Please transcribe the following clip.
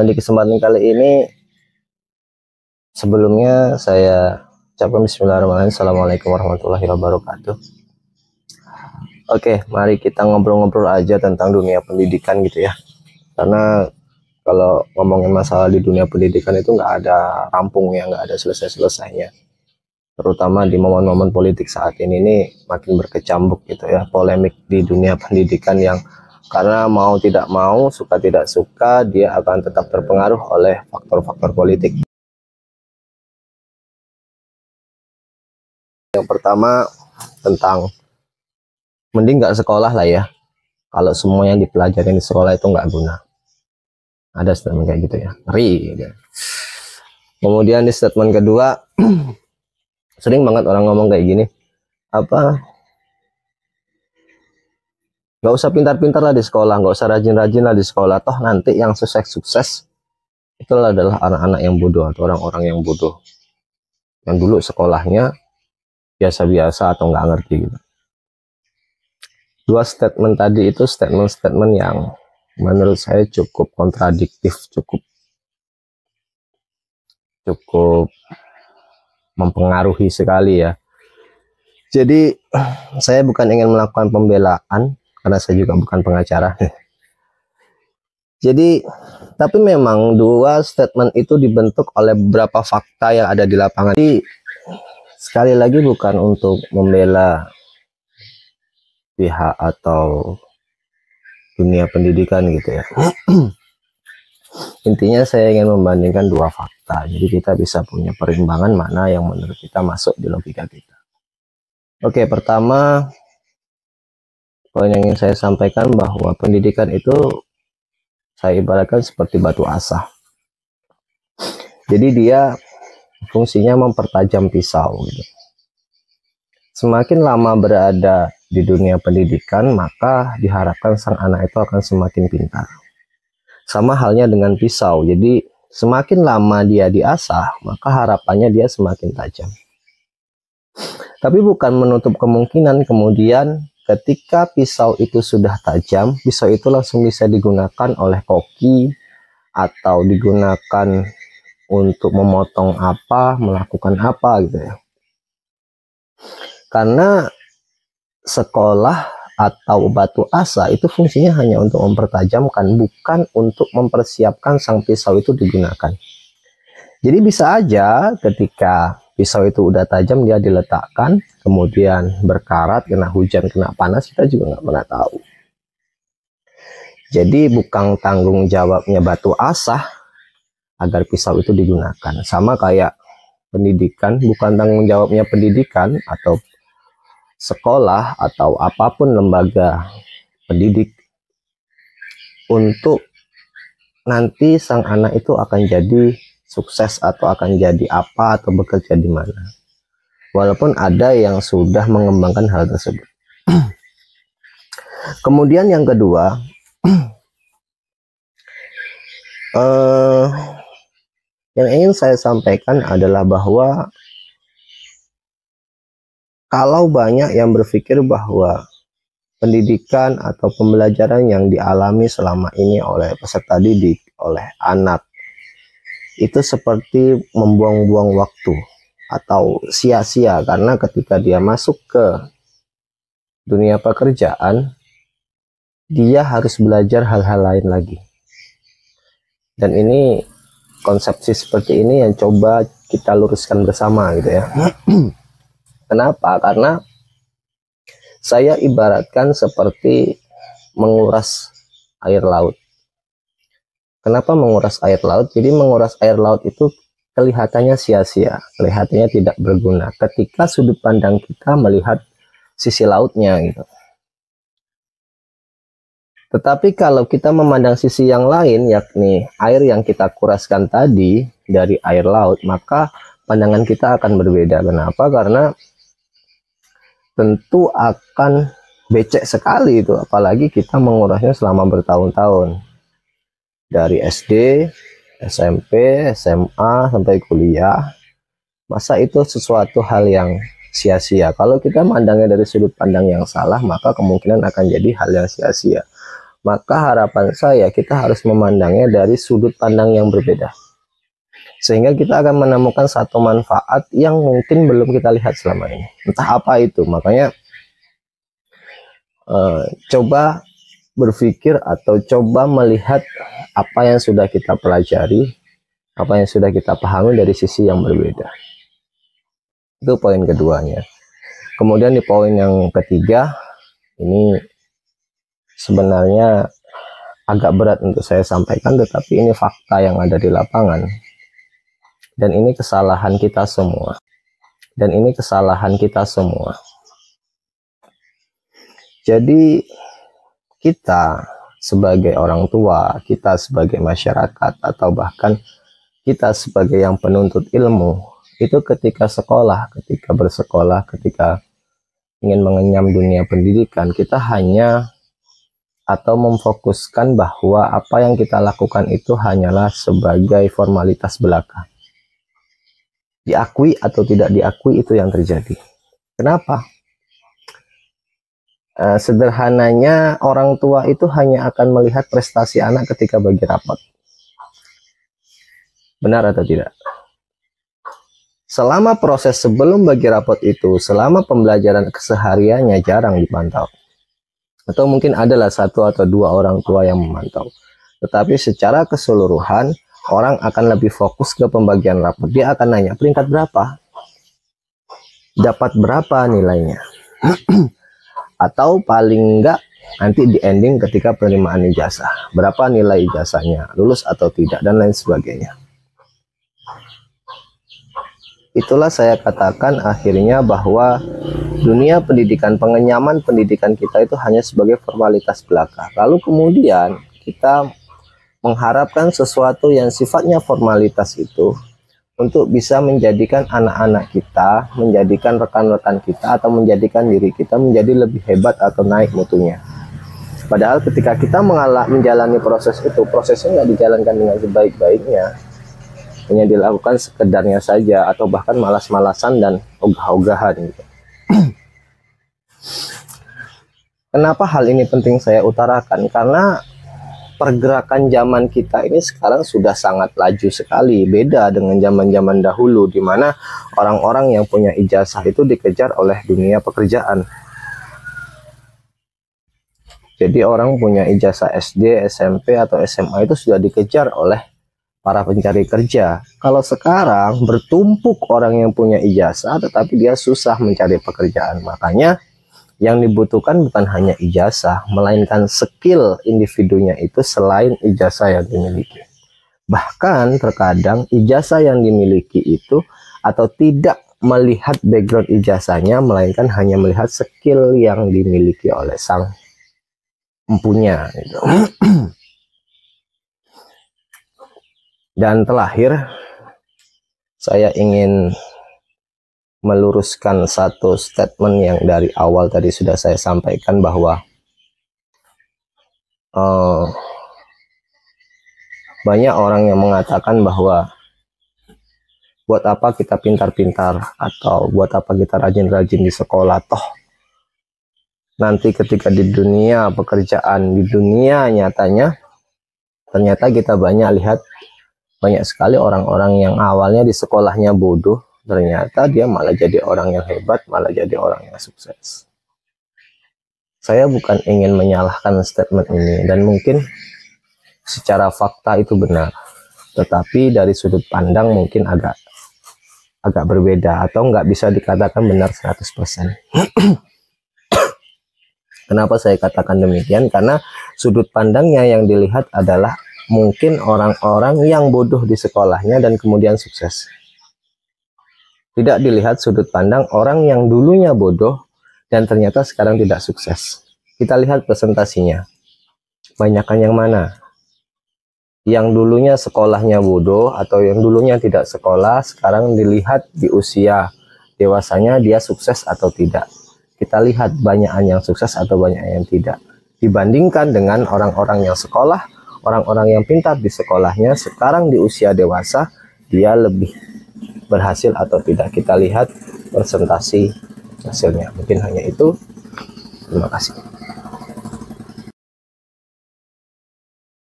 Di kesempatan kali ini sebelumnya saya ucapkan bismillahirrahmanirrahim. Assalamualaikum warahmatullahi wabarakatuh. Oke, mari kita ngobrol-ngobrol aja tentang dunia pendidikan gitu ya. Karena kalau ngomongin masalah di dunia pendidikan itu nggak ada rampungnya, nggak ada selesai-selesainya. Terutama di momen-momen politik saat ini nih makin berkecambuk gitu ya, polemik di dunia pendidikan yang karena mau tidak mau, suka tidak suka, dia akan tetap terpengaruh oleh faktor-faktor politik. Yang pertama tentang mending nggak sekolah lah ya, kalau semua yang dipelajari di sekolah itu nggak guna. Ada statement kayak gitu ya, ngeri gitu. Kemudian di statement kedua sering banget orang ngomong kayak gini, nggak usah pintar-pintar lah di sekolah, nggak usah rajin-rajin lah di sekolah, toh nanti yang sukses itu adalah anak-anak yang bodoh atau orang-orang yang bodoh yang dulu sekolahnya biasa-biasa atau nggak ngerti gitu. Dua statement tadi itu statement-statement yang menurut saya cukup kontradiktif, cukup mempengaruhi sekali ya. Jadi saya bukan ingin melakukan pembelaan karena saya juga bukan pengacara. Jadi tapi memang dua statement itu dibentuk oleh beberapa fakta yang ada di lapangan. Jadi sekali lagi bukan untuk membela pihak atau dunia pendidikan gitu ya. Intinya saya ingin membandingkan dua fakta, jadi kita bisa punya perimbangan mana yang menurut kita masuk di logika kita. Oke, pertama poin yang ingin saya sampaikan bahwa pendidikan itu saya ibaratkan seperti batu asah. Jadi dia fungsinya mempertajam pisau gitu. Semakin lama berada di dunia pendidikan, maka diharapkan sang anak itu akan semakin pintar. Sama halnya dengan pisau, jadi semakin lama dia diasah, maka harapannya dia semakin tajam. Tapi bukan menutup kemungkinan kemudian ketika pisau itu sudah tajam, pisau itu langsung bisa digunakan oleh koki atau digunakan untuk memotong apa, melakukan apa gitu ya. Karena sekolah atau batu asa itu fungsinya hanya untuk mempertajamkan, bukan untuk mempersiapkan sang pisau itu digunakan. Jadi bisa aja ketika pisau itu udah tajam dia diletakkan, kemudian berkarat, kena hujan, kena panas, kita juga nggak pernah tahu. Jadi bukan tanggung jawabnya batu asah agar pisau itu digunakan. Sama kayak pendidikan, bukan tanggung jawabnya pendidikan atau sekolah atau apapun lembaga pendidik untuk nanti sang anak itu akan jadi sukses atau akan jadi apa atau bekerja di mana. Walaupun ada yang sudah mengembangkan hal tersebut. Kemudian yang kedua, yang ingin saya sampaikan adalah bahwa kalau banyak yang berpikir bahwa pendidikan atau pembelajaran yang dialami selama ini oleh peserta didik, oleh anak, itu seperti membuang-buang waktu atau sia-sia, karena ketika dia masuk ke dunia pekerjaan, dia harus belajar hal-hal lain lagi. Dan ini konsepsi seperti ini yang coba kita luruskan bersama gitu ya. Kenapa? Karena saya ibaratkan seperti menguras air laut. Kenapa menguras air laut? Jadi menguras air laut itu kelihatannya sia-sia, kelihatannya tidak berguna ketika sudut pandang kita melihat sisi lautnya gitu. Tetapi kalau kita memandang sisi yang lain, yakni air yang kita kuraskan tadi dari air laut, maka pandangan kita akan berbeda. Kenapa? Karena tentu akan becek sekali itu, apalagi kita mengurasnya selama bertahun-tahun. Dari SD, SMP, SMA, sampai kuliah. Masa itu sesuatu hal yang sia-sia? Kalau kita mandangnya dari sudut pandang yang salah, maka kemungkinan akan jadi hal yang sia-sia. maka harapan saya kita harus memandangnya dari sudut pandang yang berbeda. Sehingga kita akan menemukan satu manfaat yang mungkin belum kita lihat selama ini. Entah apa itu, makanya coba berpikir atau coba melihat apa yang sudah kita pelajari, apa yang sudah kita pahami dari sisi yang berbeda. Itu poin keduanya. Kemudian di poin yang ketiga, ini sebenarnya agak berat untuk saya sampaikan, tetapi ini fakta yang ada di lapangan. Dan ini kesalahan kita semua. Dan ini kesalahan kita semua. Jadi kita sebagai orang tua, kita sebagai masyarakat, atau bahkan kita sebagai yang penuntut ilmu, itu ketika sekolah, ketika bersekolah, ketika ingin mengenyam dunia pendidikan, kita hanya atau memfokuskan bahwa apa yang kita lakukan itu hanyalah sebagai formalitas belaka. Diakui atau tidak diakui itu yang terjadi. Kenapa? Sederhananya orang tua itu hanya akan melihat prestasi anak ketika bagi rapot. Benar atau tidak? Selama proses sebelum bagi rapot itu, selama pembelajaran kesehariannya jarang dipantau. Atau mungkin adalah satu atau dua orang tua yang memantau. Tetapi secara keseluruhan, orang akan lebih fokus ke pembagian rapot. Dia akan nanya, peringkat berapa? Dapat berapa nilainya? Atau paling enggak, nanti di ending ketika penerimaan ijazah. Berapa nilai ijazahnya? Lulus atau tidak? Dan lain sebagainya. Itulah saya katakan akhirnya bahwa dunia pendidikan, pengenyaman pendidikan kita itu hanya sebagai formalitas belaka. Lalu kemudian kita mengharapkan sesuatu yang sifatnya formalitas itu untuk bisa menjadikan anak-anak kita, menjadikan rekan-rekan kita, atau menjadikan diri kita menjadi lebih hebat atau naik mutunya. Padahal ketika kita menjalani proses itu, prosesnya nggak dijalankan dengan sebaik-baiknya, hanya dilakukan sekedarnya saja, atau bahkan malas-malasan dan ogah-ogahan gitu. Kenapa hal ini penting saya utarakan? Karena pergerakan zaman kita ini sekarang sudah sangat laju sekali, beda dengan zaman-zaman dahulu di mana orang-orang yang punya ijazah itu dikejar oleh dunia pekerjaan. Jadi orang punya ijazah SD, SMP atau SMA itu sudah dikejar oleh para pencari kerja. Kalau sekarang bertumpuk orang yang punya ijazah tetapi dia susah mencari pekerjaan. Makanya yang dibutuhkan bukan hanya ijazah, melainkan skill individunya itu selain ijazah yang dimiliki. Bahkan terkadang ijazah yang dimiliki itu atau tidak melihat background ijazahnya, melainkan hanya melihat skill yang dimiliki oleh sang empunya gitu. Dan terakhir, saya ingin meluruskan satu statement yang dari awal tadi sudah saya sampaikan bahwa banyak orang yang mengatakan bahwa buat apa kita pintar-pintar atau buat apa kita rajin-rajin di sekolah, toh nanti ketika di dunia pekerjaan, di dunia nyatanya ternyata kita banyak sekali orang-orang yang awalnya di sekolahnya bodoh, ternyata dia malah jadi orang yang hebat, malah jadi orang yang sukses. Saya bukan ingin menyalahkan statement ini, dan mungkin secara fakta itu benar, tetapi dari sudut pandang mungkin agak berbeda, atau nggak bisa dikatakan benar 100%. Kenapa saya katakan demikian? Karena sudut pandangnya yang dilihat adalah mungkin orang-orang yang bodoh di sekolahnya dan kemudian sukses. Tidak dilihat sudut pandang orang yang dulunya bodoh dan ternyata sekarang tidak sukses. Kita lihat presentasinya. Banyakan yang mana? Yang dulunya sekolahnya bodoh atau yang dulunya tidak sekolah, sekarang dilihat di usia dewasanya dia sukses atau tidak. Kita lihat banyakan yang sukses atau banyak yang tidak. Dibandingkan dengan orang-orang yang sekolah, orang-orang yang pintar di sekolahnya, sekarang di usia dewasa, dia lebih berhasil atau tidak. Kita lihat presentasi hasilnya. Mungkin hanya itu. Terima kasih.